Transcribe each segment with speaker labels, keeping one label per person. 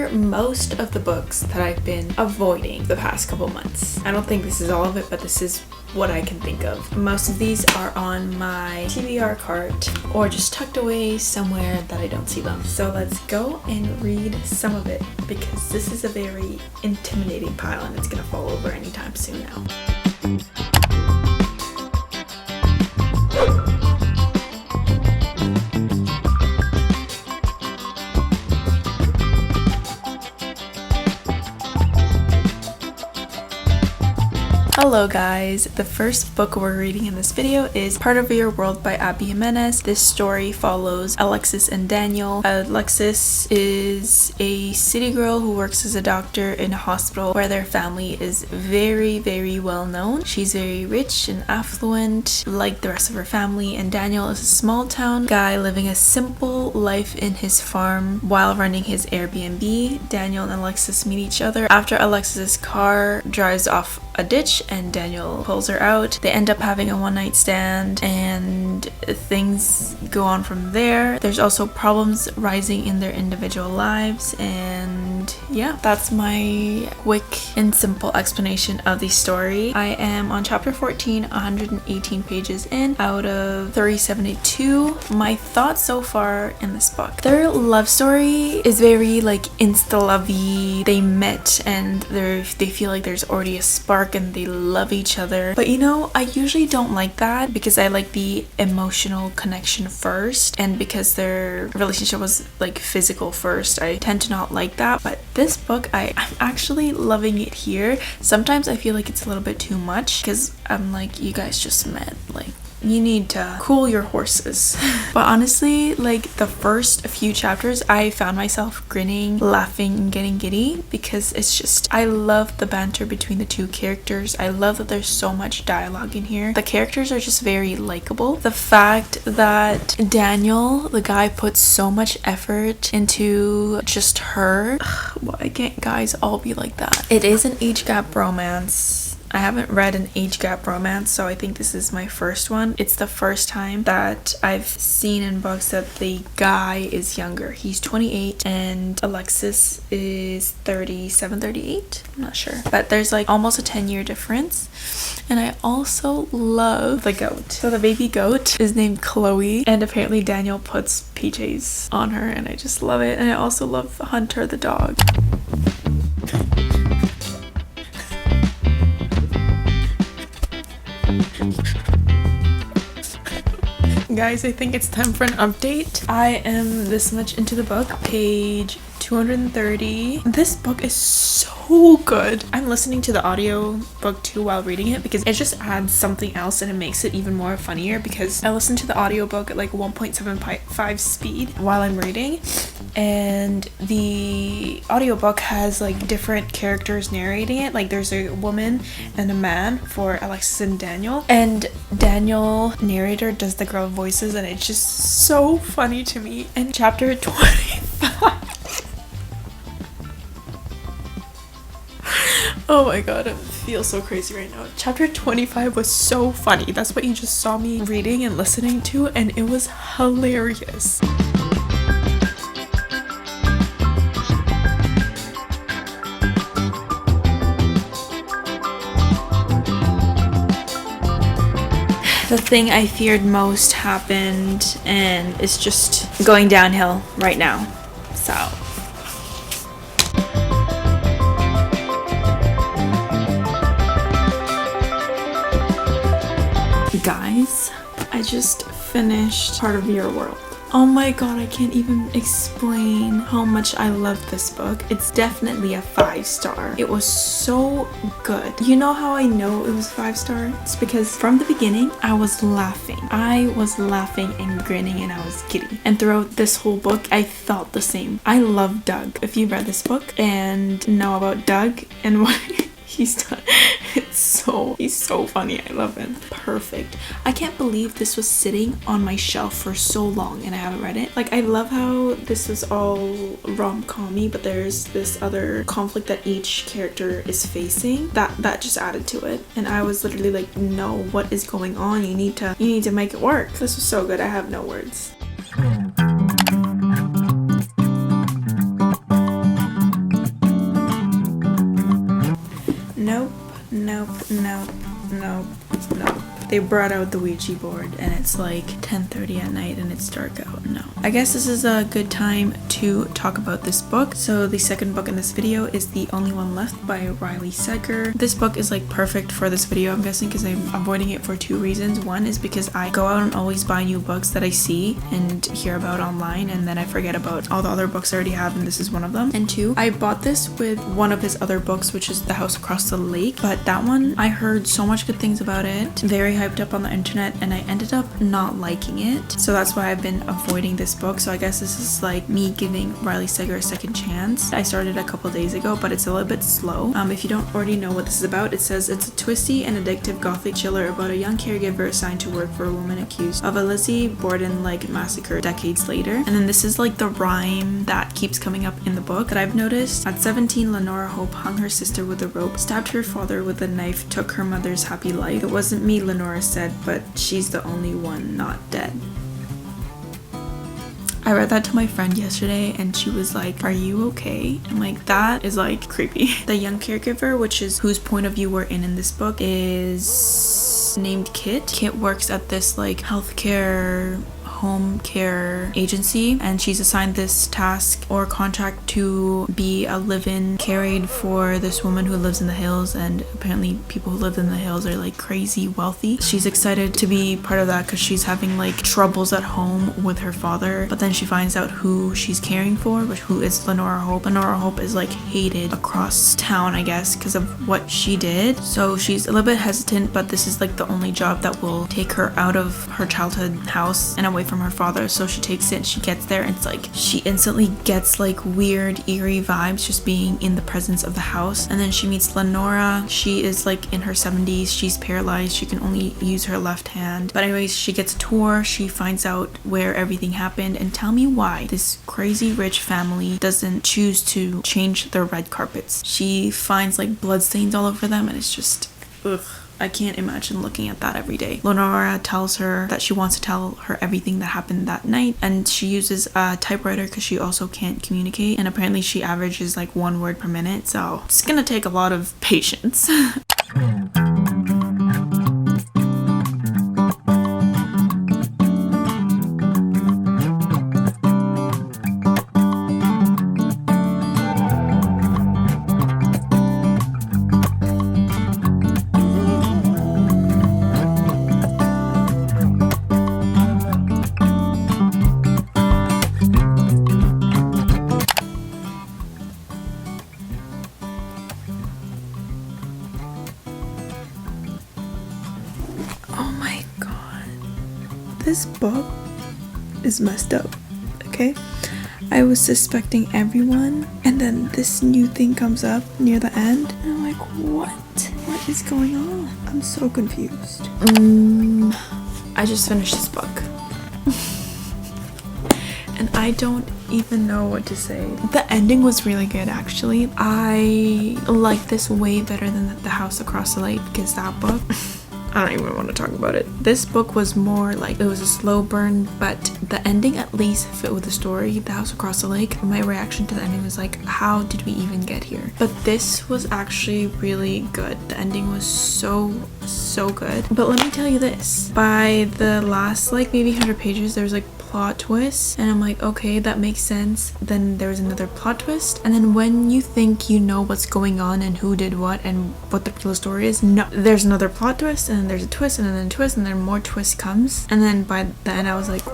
Speaker 1: are most of the books that I've been avoiding the past couple months. I don't think this is all of it, but this is what I can think of. Most of these are on my TBR cart or just tucked away somewhere that I don't see them. So let's go and read some of it because this is a very intimidating pile and it's gonna fall over anytime soon now. Hello guys, the first book we're reading in this video is Part of Your World by Abby Jimenez. This story follows Alexis and Daniel. Alexis is a city girl who works as a doctor in a hospital where their family is very well known. She's very rich and affluent like the rest of her family, and Daniel is a small town guy living a simple life in his farm while running his Airbnb. Daniel and Alexis meet each other after Alexis's car drives off a ditch and Daniel pulls her out. They end up having a one-night stand and things go on from there. There's also problems rising in their individual lives, and yeah, that's my quick and simple explanation of the story. I am on chapter 14, 118 pages in out of 372. My thoughts so far in this book. Their love story is very like insta-lovey. They met and they feel like there's already a spark and they love each other. But you know, I usually don't like that because I like the emotional connection first, and because their relationship was like physical first, I tend to not like that. But this book, I'm actually loving it here. Sometimes I feel like it's a little bit too much because I'm like, you guys just met, like you need to cool your horses. But honestly, like the first few chapters, I found myself grinning, laughing, and getting giddy because it's just, I love the banter between the two characters. I love that there's so much dialogue in here. The characters are just very likable. The fact that Daniel, the guy, puts so much effort into just her. Why can't guys all be like that? It is an age gap romance. I haven't read an age gap romance, so I think this is my first one. It's the first time that I've seen in books that the guy is younger. He's 28 and Alexis is 37, 38. I'm not sure. But there's like almost a 10-year difference. And I also love the goat. So the baby goat is named Chloe, and apparently Daniel puts PJs on her, and I just love it. And I also love Hunter the dog. Guys, I think it's time for an update. I am this much into the book, page 230. This book is so good. I'm listening to the audio book too while reading it because it just adds something else and it makes it even more funnier because I listen to the audio book at like 1.75 speed while I'm reading, and the audiobook has like different characters narrating it. Like there's a woman and a man for Alexis and Daniel, and Daniel narrator does the girl voices, and it's just so funny to me. And chapter 25 oh my god, I feel so crazy right now. Chapter 25 was so funny. That's what you just saw me reading and listening to, and it was hilarious. The thing I feared most happened, and it's just going downhill right now. So guys, I just finished Part of Your World. Oh my god, I can't even explain how much I love this book. It's definitely a 5-star. It was so good. You know how I know it was 5-star? It's because from the beginning, I was laughing. I was laughing and grinning and I was giddy. And throughout this whole book, I felt the same. I love Doug. If you've read this book and know about Doug and what he's done, he's so funny. I love him. Perfect. I can't believe this was sitting on my shelf for so long and I haven't read it. Like, I love how this is all rom-com-y, but there's this other conflict that each character is facing that just added to it, and I was literally like, no, what is going on? You need to make it work. This was so good. I have no words. They brought out the Ouija board and it's like 10:30 at night and it's dark out. No. I guess this is a good time to talk about this book. So the second book in this video is The Only One Left by Riley Sager. This book is like perfect for this video, I'm guessing, because I'm avoiding it for two reasons. One is because I go out and always buy new books that I see and hear about online, and then I forget about all the other books I already have, and this is one of them. And two, I bought this with one of his other books, which is The House Across the Lake, but that one I heard so much good things about it, very hyped up on the internet, and I ended up not liking it. So that's why I've been avoiding this book. So I guess this is like me giving Riley Sager a second chance. I started a couple days ago, but it's a little bit slow. If you don't already know what this is about, it says it's a twisty and addictive gothic chiller about a young caregiver assigned to work for a woman accused of a Lizzie Borden-like massacre decades later. And then this is like the rhyme that keeps coming up in the book that I've noticed. At 17, Lenora Hope hung her sister with a rope, stabbed her father with a knife, took her mother's happy life. It wasn't me, Lenora said, but she's the only one not dead. I read that to my friend yesterday and she was like, are you okay? I'm like, that is like creepy. The young caregiver, which is whose point of view we're in this book, is named Kit. Kit works at this like healthcare home care agency, and she's assigned this task or contract to be a live-in carried for this woman who lives in the hills, and apparently people who live in the hills are like crazy wealthy. She's excited to be part of that because she's having like troubles at home with her father, but then she finds out who she's caring for, who is Lenora Hope. Lenora Hope is like hated across town, I guess, because of what she did. So she's a little bit hesitant, but this is like the only job that will take her out of her childhood house and away from her father. So she takes it, she gets there, and it's like she instantly gets like weird eerie vibes just being in the presence of the house. And then she meets Lenora. She is like in her 70s, she's paralyzed, she can only use her left hand, but anyways, she gets a tour, she finds out where everything happened. And tell me why this crazy rich family doesn't choose to change their red carpets. She finds like bloodstains all over them, and it's just ugh. I can't imagine looking at that every day. Lenora tells her that she wants to tell her everything that happened that night, and she uses a typewriter because she also can't communicate, and apparently she averages like 1 word per minute, so it's gonna take a lot of patience. Oh my god, this book is messed up, okay? I was suspecting everyone, and then this new thing comes up near the end, and I'm like, what is going on? I'm so confused. I just finished this book and I don't even know what to say. The ending was really good, actually. I like this way better than The House Across the Lake, because that book I don't even want to talk about it. This book was more like, it was a slow burn, but the ending at least fit with the story. The House Across the Lake, my reaction to the ending was like, how did we even get here? But this was actually really good. The ending was so good. But let me tell you this, by the last like maybe 100 pages, there's like plot twist, and I'm like, okay, that makes sense. Then there was another plot twist, and then when you think you know what's going on and who did what and what the real story is, no, there's another plot twist, and then there's a twist, and then a twist, and then more twist comes, and then by the end I was like,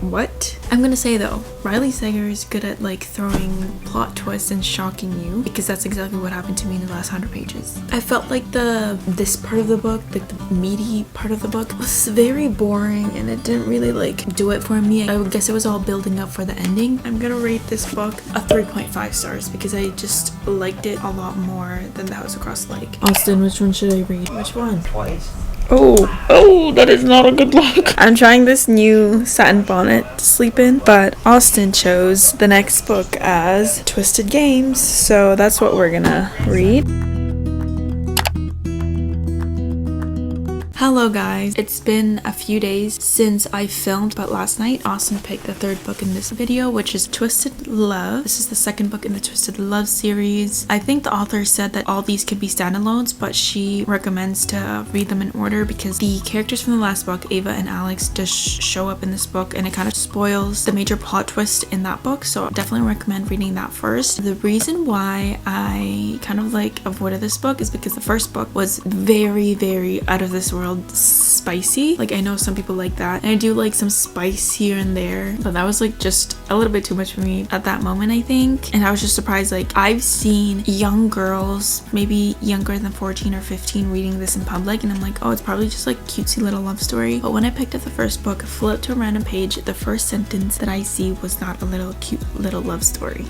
Speaker 1: what? I'm gonna say though, Riley Sager is good at like throwing plot twists and shocking you, because that's exactly what happened to me in the last 100 pages. I felt like this part of the book, like the meaty part of the book, was very boring, and it didn't really like do it for me. I guess it was all building up for the ending. I'm gonna rate this book a 3.5 stars because I just liked it a lot more than The House Across the Lake. Austin, which one should I read? Which one?
Speaker 2: Twice.
Speaker 1: Oh, that is not a good look. I'm trying this new satin bonnet to sleep in, but Austin chose the next book as Twisted Games, so that's what we're gonna read. Hello guys, it's been a few days since I filmed, but last night Austin picked the third book in this video, which is Twisted Love. This is the second book in the Twisted Love series. I think the author said that all these could be standalones, but she recommends to read them in order because the characters from the last book, Ava and Alex, just show up in this book and it kind of spoils the major plot twist in that book, so I definitely recommend reading that first. The reason why I kind of like avoided this book is because the first book was very out of this world spicy. Like, I know some people like that, and I do like some spice here and there, but that was like just a little bit too much for me at that moment, I think. And I was just surprised, like, I've seen young girls, maybe younger than 14 or 15, reading this in public, and I'm like, oh, it's probably just like cutesy little love story. But when I picked up the first book, flipped to a random page, the first sentence that I see was not a little cute little love story.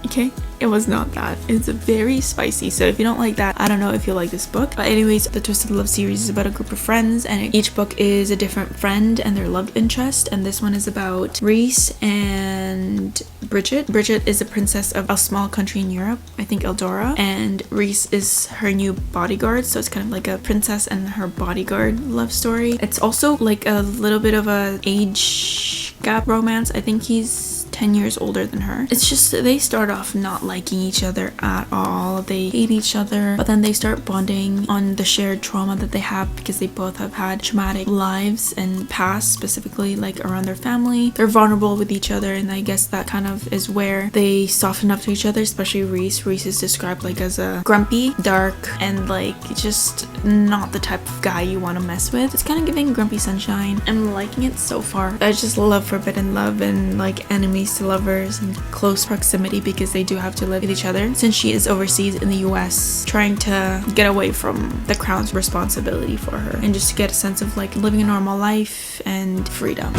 Speaker 1: Okay, it was not that. It's very spicy, so if you don't like that, I don't know if you'll like this book. But anyways, the Twisted Love series is about a group of friends, and each book is a different friend and their love interest, and this one is about Reese and Bridget. Bridget is a princess of a small country in Europe, I think Eldora, and Reese is her new bodyguard, so it's kind of like a princess and her bodyguard love story. It's also like a little bit of a age gap romance. I think he's 10 years older than her. It's just they start off not liking each other at all. They hate each other, but then they start bonding on the shared trauma that they have because they both have had traumatic lives and past, specifically like around their family. They're vulnerable with each other, and I guess that kind of is where they soften up to each other, especially Reese. Reese is described like as a grumpy, dark, and like just not the type of guy you want to mess with. It's kind of giving Grumpy Sunshine. I'm liking it so far. I just love forbidden love and like enemies to lovers and close proximity because they do have to live with each other since she is overseas in the US trying to get away from the crown's responsibility for her and just to get a sense of like living a normal life and freedom.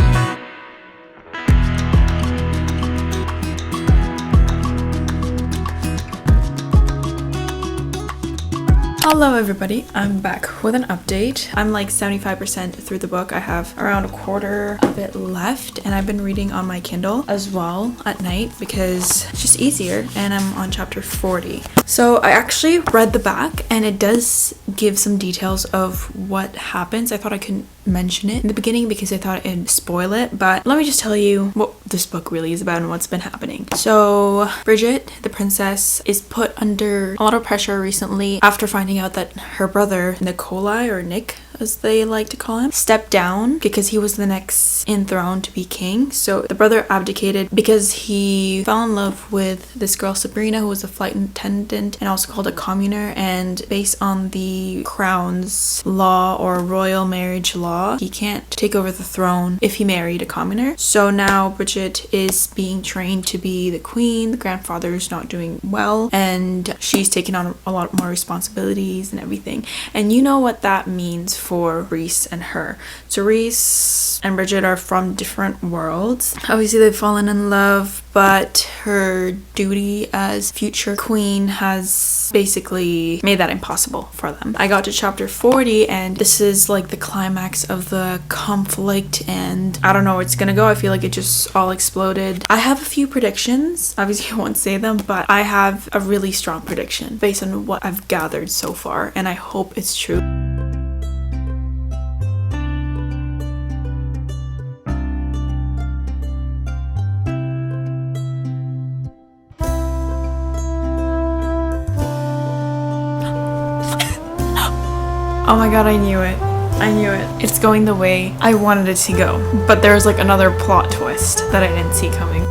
Speaker 1: Hello everybody, I'm back with an update. I'm like 75% through the book. I have around a quarter of it left, and I've been reading on my Kindle as well at night because it's just easier, and I'm on chapter 40. So I actually read the back, and it does give some details of what happens. I thought I couldn't mention it in the beginning because I thought it'd spoil it, but let me just tell you what this book really is about and what's been happening. So Bridget, the princess, is put under a lot of pressure recently after finding out that her brother Nikolai, or Nick as they like to call him, stepped down because he was the next in throne to be king. So the brother abdicated because he fell in love with this girl Sabrina, who was a flight attendant and also called a commoner, and based on the crown's law or royal marriage law, he can't take over the throne if he married a commoner. So now Bridget is being trained to be the queen. The grandfather is not doing well, and she's taking on a lot more responsibilities and everything, and you know what that means for Reese and her. So Reese and Bridget are from different worlds. Obviously they've fallen in love, but her duty as future queen has basically made that impossible for them. I got to chapter 40, and this is like the climax of the conflict, and I don't know where it's gonna go. I feel like it just all exploded. I have a few predictions. Obviously I won't say them, but I have a really strong prediction based on what I've gathered so far, and I hope it's true. Oh my god, I knew it. I knew it. It's going the way I wanted it to go. But there's like another plot twist that I didn't see coming.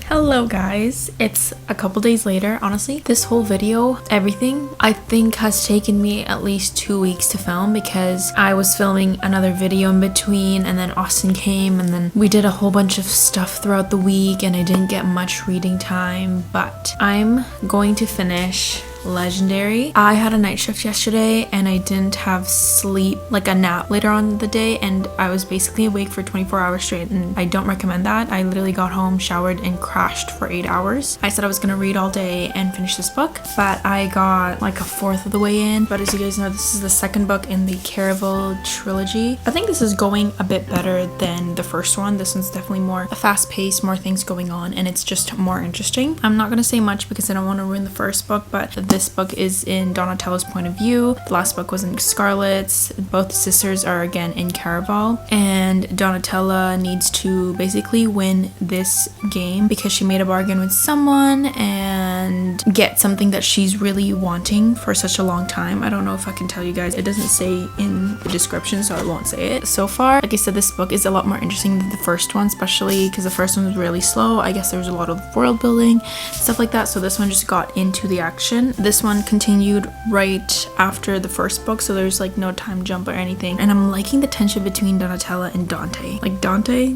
Speaker 1: Hello guys, it's a couple days later. Honestly, this whole video, everything, I think has taken me at least 2 weeks to film because I was filming another video in between, and then Austin came, and then we did a whole bunch of stuff throughout the week, and I didn't get much reading time. But I'm going to finish legendary. I had a night shift yesterday and I didn't have sleep, like a nap later on in the day, and I was basically awake for 24 hours straight, and I don't recommend that. I literally got home, showered, and crashed for 8 hours. I said I was gonna read all day and finish this book, but I got like a fourth of the way in. But as you guys know, this is the second book in the Caraval trilogy. I think this is going a bit better than the first one. This one's definitely more fast-paced, more things going on, and it's just more interesting. I'm not gonna say much because I don't want to ruin the first book, but this book is in Donatella's point of view. The last book was in Scarlet's. Both sisters are again in Caraval, and Donatella needs to basically win this game because she made a bargain with someone and get something that she's really wanting for such a long time. I don't know if I can tell you guys. It doesn't say in the description, so I won't say it. So far, like I said, this book is a lot more interesting than the first one, especially because the first one was really slow. I guess there was a lot of world building, stuff like that, so this one just got into the action. This one continued right after the first book, so there's like no time jump or anything, and I'm liking the tension between Donatella and Dante. Like Dante,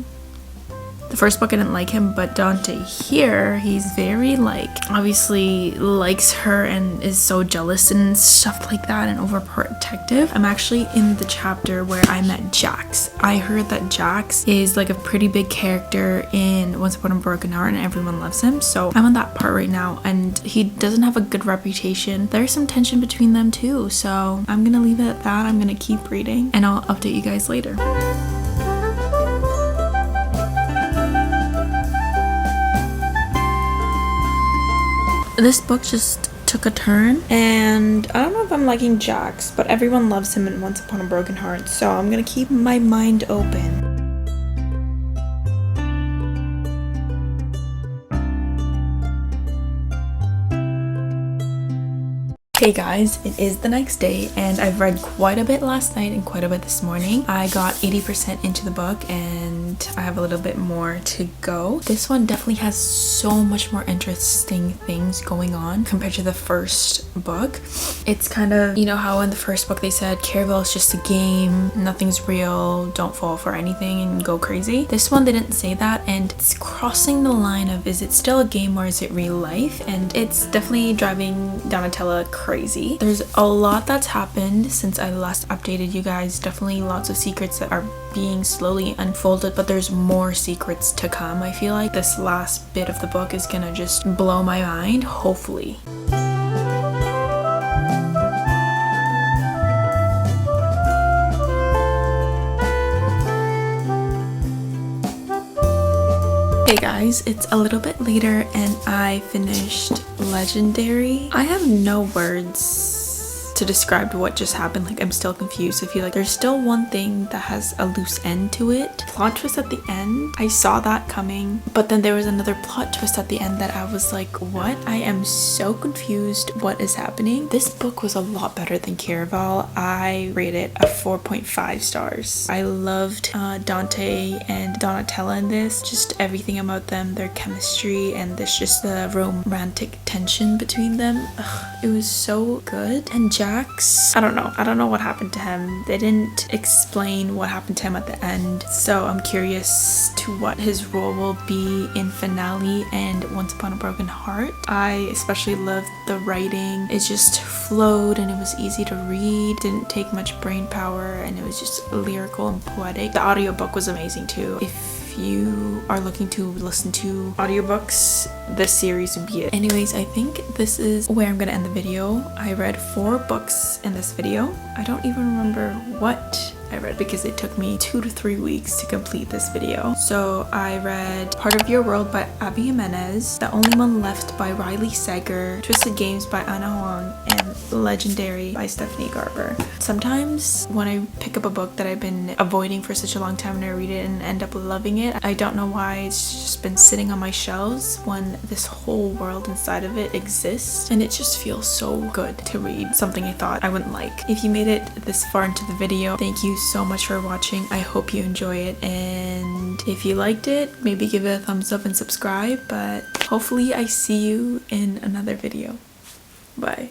Speaker 1: the first book I didn't like him, but Dante here, he's very like, obviously likes her and is so jealous and stuff like that and overprotective. I'm actually in the chapter where I met Jax. I heard that Jax is like a pretty big character in Once Upon a Broken Heart and everyone loves him, so I'm on that part right now, and he doesn't have a good reputation. There's some tension between them too, so I'm gonna leave it at that. I'm gonna keep reading and I'll update you guys later. This book just took a turn, and I don't know if I'm liking Jax, but everyone loves him in Once Upon a Broken Heart, so I'm gonna keep my mind open. Hey guys, it is the next day and I've read quite a bit last night and quite a bit this morning. I got 80% into the book and I have a little bit more to go. This one definitely has so much more interesting things going on compared to the first book. It's kind of, you know how in the first book they said Caraval is just a game, nothing's real, don't fall for anything and go crazy. This one they didn't say that, and it's crossing the line of is it still a game or is it real life, and it's definitely driving Donatella crazy. There's a lot that's happened since I last updated you guys. Definitely lots of secrets that are being slowly unfolded, but there's more secrets to come. I feel like this last bit of the book is gonna just blow my mind, hopefully. Hey guys, it's a little bit later and I finished Legendary. I have no words to describe what just happened. Like, I'm still confused. I feel like there's still one thing that has a loose end to it. Plot twist at the end, I saw that coming, but then there was another plot twist at the end that I was like, what? I am so confused. What is happening? This book was a lot better than Caraval. I rate it a 4.5 stars. I loved Dante and Donatella in this. Just everything about them, their chemistry, and this just the romantic tension between them. Ugh, it was so good. And Jax, I don't know what happened to him. They didn't explain what happened to him at the end, so I'm curious to what his role will be in finale and Once Upon a Broken Heart. I especially loved the writing. It just flowed and it was easy to read, didn't take much brain power, and it was just lyrical and poetic. The audiobook was amazing too. If you are looking to listen to audiobooks, this series would be it. Anyways, I think this is where I'm gonna end the video. I read 4 books in this video. I don't even remember what I read because it took me 2 to 3 weeks to complete this video. So I read Part of Your World by Abby Jimenez, The Only One Left by Riley Sager, Twisted Games by Ana Huang, and Legendary by Stephanie Garber. Sometimes when I pick up a book that I've been avoiding for such a long time and I read it and end up loving it, I don't know why it's just been sitting on my shelves when this whole world inside of it exists, and it just feels so good to read something I thought I wouldn't like. If you made it this far into the video, thank you so much for watching. I hope you enjoy it, and if you liked it, maybe give it a thumbs up and subscribe, but hopefully I see you in another video. Bye.